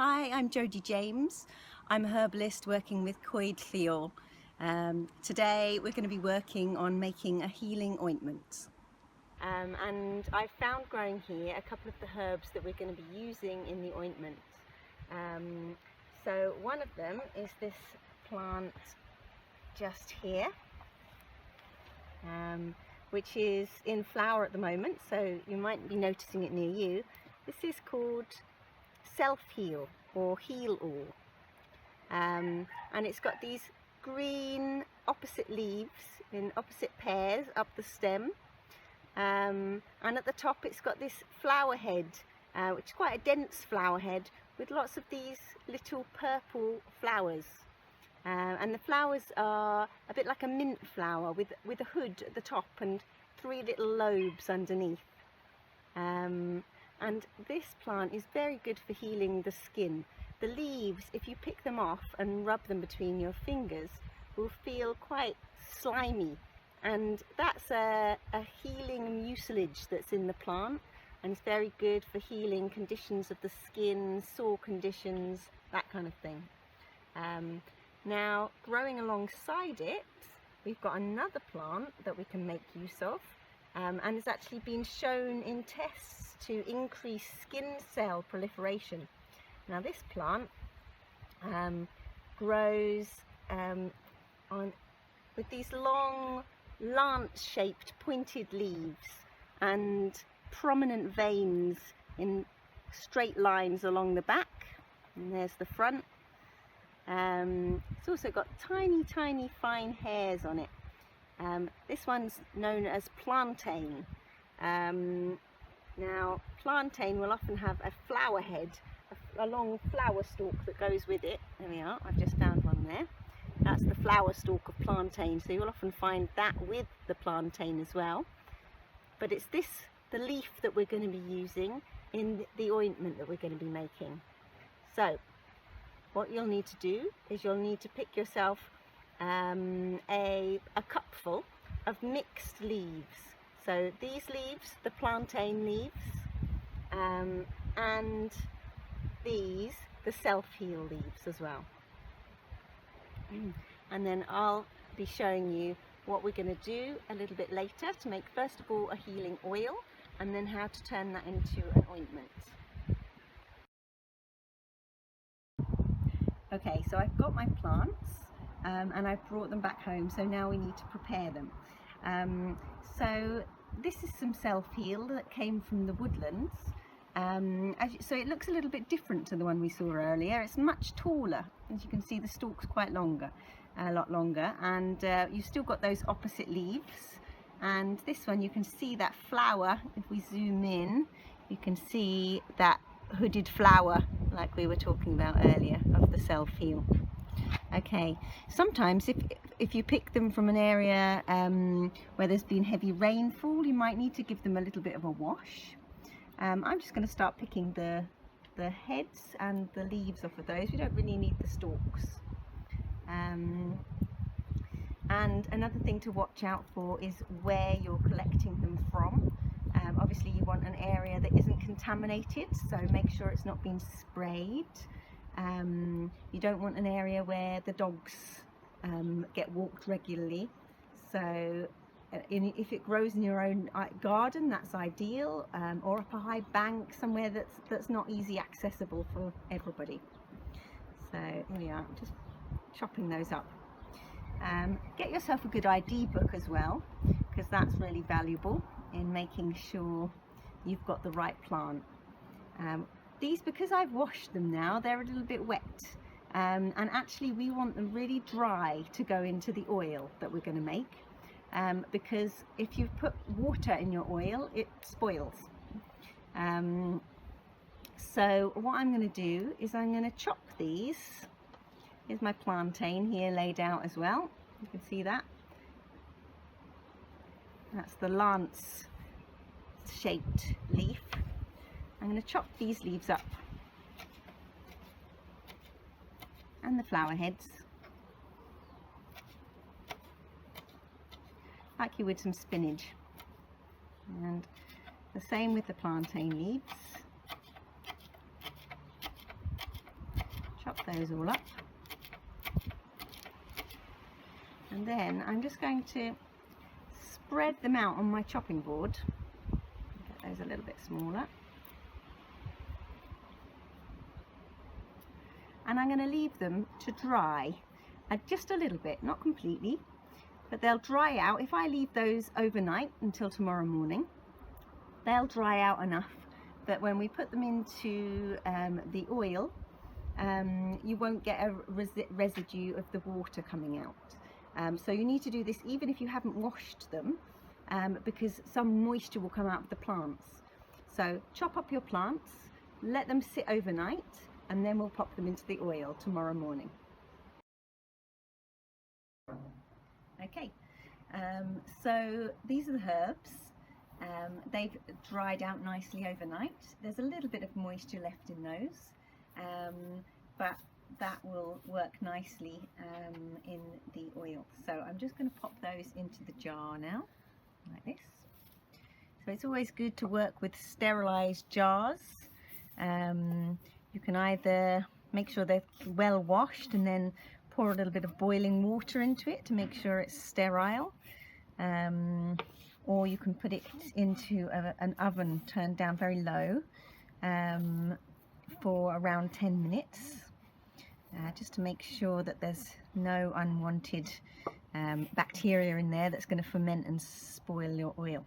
Hi, I'm Jodie James. I'm a herbalist working with Coed Lleol. Today we're going to be working on making a healing ointment. And I've found growing here a couple of the herbs that we're going to be using in the ointment. So one of them is this plant just here, which is in flower at the moment, so you might be noticing it near you. This is called Selfheal or Heal All, and it's got these green opposite leaves in opposite pairs up the stem, and at the top it's got this flower head, which is quite a dense flower head with lots of these little purple flowers, and the flowers are a bit like a mint flower with a hood at the top and three little lobes underneath. And this plant is very good for healing the skin. The leaves, if you pick them off and rub them between your fingers, will feel quite slimy, and that's a healing mucilage that's in the plant, and it's very good for healing conditions of the skin, sore conditions, that kind of thing. Now, growing alongside it, we've got another plant that we can make use of, and it's actually been shown in tests to increase skin cell proliferation. Now this plant grows with these long lance-shaped pointed leaves and prominent veins in straight lines along the back, and there's the front. It's also got tiny fine hairs on it. This one's known as plantain. Now, plantain will often have a flower head, a long flower stalk that goes with it. There we are, I've just found one there. That's the flower stalk of plantain, so you'll often find that with the plantain as well. But it's the leaf that we're going to be using in the ointment that we're going to be making. So, what you'll need to do is you'll need to pick yourself a cupful of mixed leaves. So these leaves, the plantain leaves, and these, the Selfheal leaves as well. And then I'll be showing you what we're going to do a little bit later to make, first of all, a healing oil, and then how to turn that into an ointment. Okay, so I've got my plants, and I've brought them back home, so now we need to prepare them. So this is some Selfheal that came from the woodlands. So it looks a little bit different to the one we saw earlier. It's much taller. As you can see, the stalk's quite longer, a lot longer, and you've still got those opposite leaves. And this one, you can see that flower. If we zoom in, you can see that hooded flower like we were talking about earlier of the Selfheal. Okay, sometimes if you pick them from an area where there's been heavy rainfall, you might need to give them a little bit of a wash. I'm just going to start picking the heads and the leaves off of those. We don't really need the stalks. And another thing to watch out for is where you're collecting them from. Obviously you want an area that isn't contaminated, so make sure it's not been sprayed. You don't want an area where the dogs get walked regularly, so if it grows in your own garden, that's ideal, or up a high bank somewhere that's not easy accessible for everybody. So here we are, just chopping those up. Get yourself a good ID book as well, because that's really valuable in making sure you've got the right plant. These, because I've washed them now, they're a little bit wet, and actually we want them really dry to go into the oil that we're going to make, because if you put water in your oil, it spoils. So what I'm going to do is I'm going to chop these. Here's my plantain here laid out as well. You can see that. That's the lance shaped leaf. I'm going to chop these leaves up, and the flower heads, like you would some spinach, and the same with the plantain leaves. chop those all up. And then I'm just going to spread them out on my chopping board. Get those a little bit smaller. And I'm going to leave them to dry just a little bit, not completely, but they'll dry out. If I leave those overnight until tomorrow morning, they'll dry out enough that when we put them into the oil, you won't get a residue of the water coming out. So you need to do this even if you haven't washed them, because some moisture will come out of the plants. So chop up your plants, let them sit overnight, and then we'll pop them into the oil tomorrow morning. Okay, so these are the herbs. They've dried out nicely overnight. There's a little bit of moisture left in those, but that will work nicely in the oil. So I'm just going to pop those into the jar now, like this. So it's always good to work with sterilized jars. You can either make sure they're well washed and then pour a little bit of boiling water into it to make sure it's sterile, or you can put it into an oven turned down very low for around 10 minutes. Just to make sure that there's no unwanted bacteria in there that's going to ferment and spoil your oil.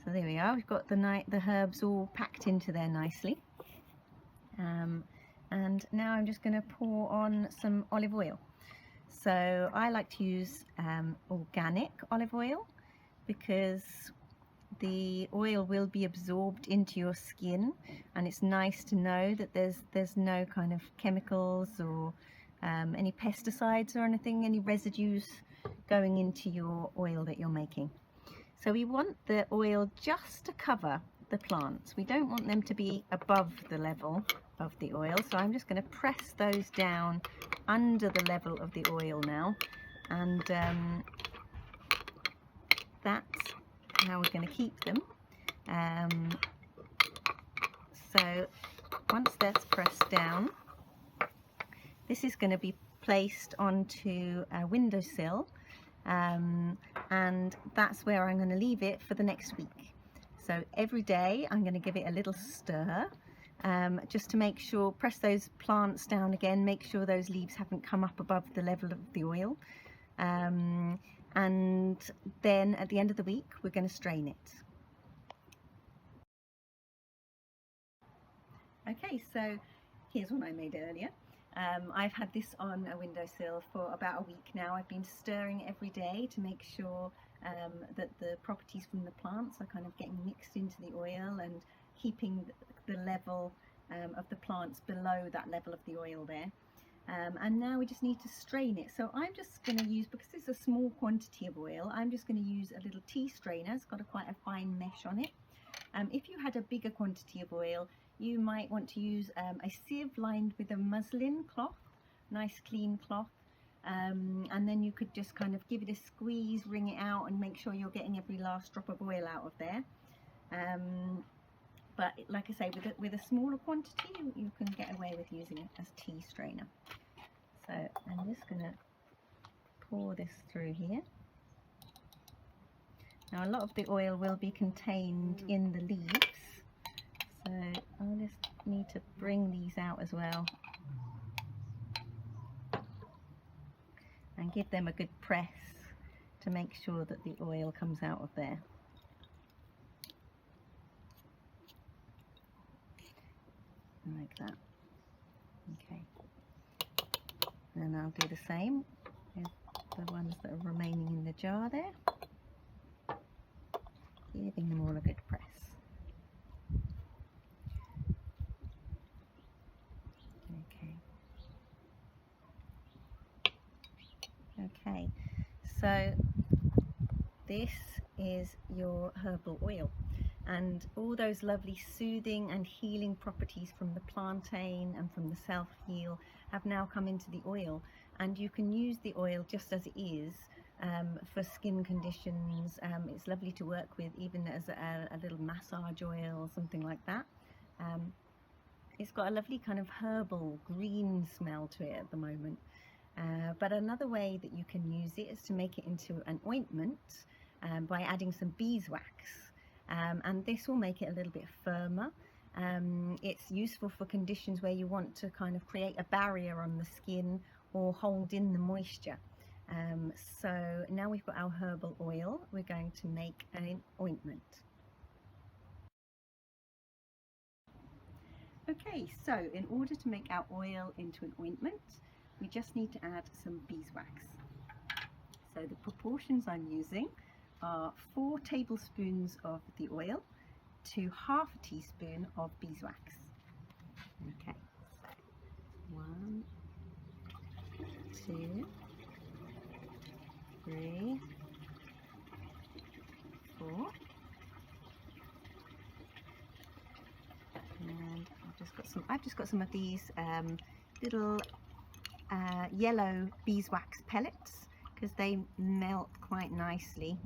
So there we are, we've got the herbs all packed into there nicely. And now I'm just going to pour on some olive oil. So I like to use organic olive oil because the oil will be absorbed into your skin, and it's nice to know that there's no kind of chemicals or any pesticides or anything, any residues going into your oil that you're making. So we want the oil just to cover the plants. We don't want them to be above the level of the oil, so I'm just going to press those down under the level of the oil now, and that's how we're going to keep them. So once that's pressed down, this is going to be placed onto a windowsill, and that's where I'm going to leave it for the next week. So every day I'm going to give it a little stir, just to make sure, press those plants down again, make sure those leaves haven't come up above the level of the oil, and then at the end of the week we're going to strain it. Okay, so here's one I made earlier. I've had this on a windowsill for about a week now. I've been stirring every day to make sure that the properties from the plants are kind of getting mixed into the oil and keeping the level of the plants below that level of the oil there. And now we just need to strain it. So I'm just going to use, because it's a small quantity of oil, I'm just going to use a little tea strainer. It's got quite a fine mesh on it. If you had a bigger quantity of oil, you might want to use a sieve lined with a muslin cloth, nice clean cloth, and then you could just kind of give it a squeeze, wring it out, and make sure you're getting every last drop of oil out of there. But like I say, with a smaller quantity, you can get away with using it as tea strainer. So I'm just going to pour this through here. Now a lot of the oil will be contained in the leaves, so I'll just need to bring these out as well and give them a good press to make sure that the oil comes out of there. Like that. Okay, and I'll do the same with the ones that are remaining in the jar there, giving them all a good press. Okay, so this is your herbal oil, and all those lovely soothing and healing properties from the plantain and from the Selfheal have now come into the oil, and you can use the oil just as it is for skin conditions. It's lovely to work with even as a little massage oil or something like that. It's got a lovely kind of herbal green smell to it at the moment. But another way that you can use it is to make it into an ointment by adding some beeswax. And this will make it a little bit firmer. It's useful for conditions where you want to kind of create a barrier on the skin or hold in the moisture. So now we've got our herbal oil, we're going to make an ointment. Okay, so in order to make our oil into an ointment, we just need to add some beeswax. So the proportions I'm using are 4 tablespoons of the oil to half a teaspoon of beeswax. Okay, so 1, 2, 3, 4, and I've just got some of these little yellow beeswax pellets because they melt quite nicely.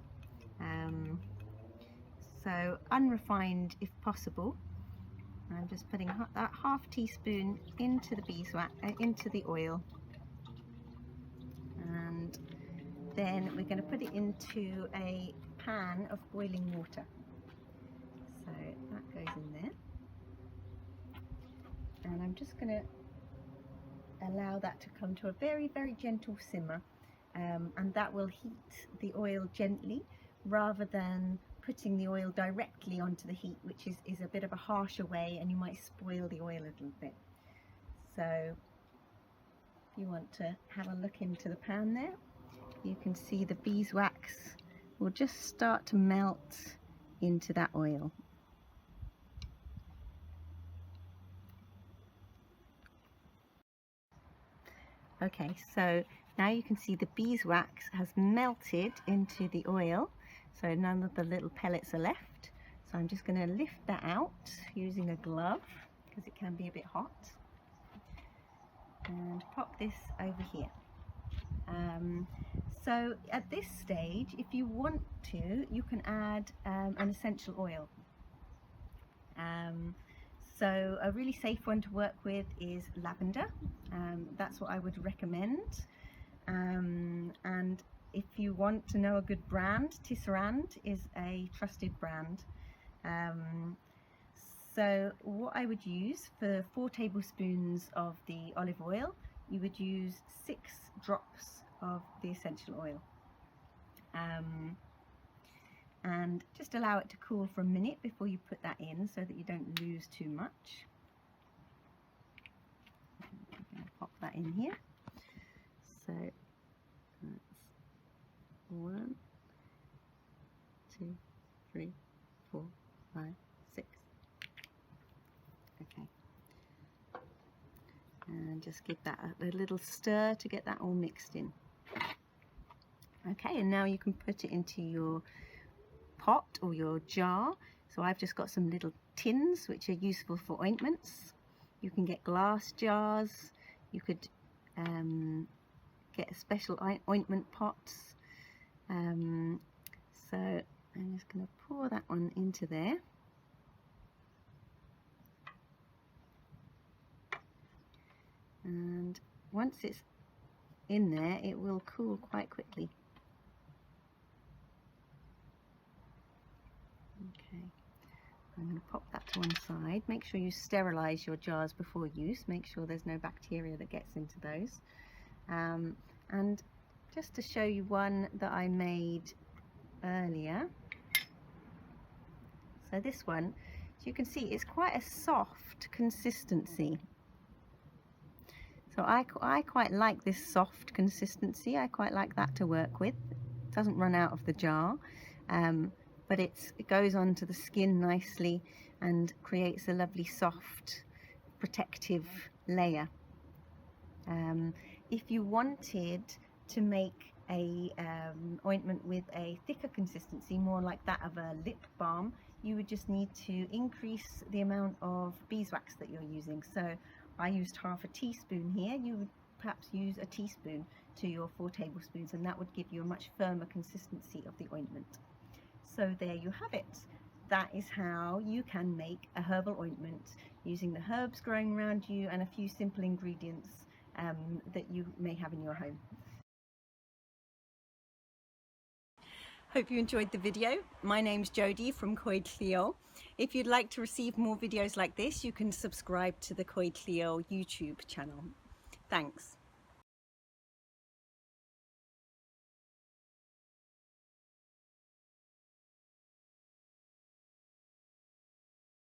So unrefined if possible. I'm just putting that half teaspoon into the beeswax, into the oil, and then we're going to put it into a pan of boiling water. So that goes in there, and I'm just going to allow that to come to a very, very gentle simmer, and that will heat the oil gently rather than putting the oil directly onto the heat, which is a bit of a harsher way and you might spoil the oil a little bit. So if you want to have a look into the pan there, you can see the beeswax will just start to melt into that oil. Okay, so now you can see the beeswax has melted into the oil, so none of the little pellets are left. So I'm just going to lift that out using a glove because it can be a bit hot, and pop this over here. So at this stage, if you want to, you can add an essential oil. So a really safe one to work with is lavender. That's what I would recommend. And if you want to know a good brand, Tisserand is a trusted brand. So what I would use for 4 tablespoons of the olive oil, you would use 6 drops of the essential oil. And just allow it to cool for a minute before you put that in so that you don't lose too much. I'm going to pop that in here. So that's 1, 2, 3, 4, 5, 6. Okay. And just give that a little stir to get that all mixed in. Okay, and now you can put it into your pot or your jar. So I've just got some little tins which are useful for ointments. You can get glass jars, you could get special ointment pots. So I'm just going to pour that one into there. And once it's in there, it will cool quite quickly. Okay, I'm going to pop that to one side. Make sure you sterilize your jars before use. Make sure there's no bacteria that gets into those. And just to show you one that I made earlier. So this one, as you can see, it's quite a soft consistency. So I quite like this soft consistency. I quite like that to work with. It doesn't run out of the jar. But it goes onto the skin nicely and creates a lovely soft protective layer. If you wanted to make a ointment with a thicker consistency, more like that of a lip balm, you would just need to increase the amount of beeswax that you're using. So I used half a teaspoon here. You would perhaps use a teaspoon to your 4 tablespoons, and that would give you a much firmer consistency of the ointment. So there you have it. that is how you can make a herbal ointment using the herbs growing around you and a few simple ingredients that you may have in your home. Hope you enjoyed the video. My name's Jodie from Coed Lleol. If you'd like to receive more videos like this, you can subscribe to the Coed Lleol YouTube channel. Thanks.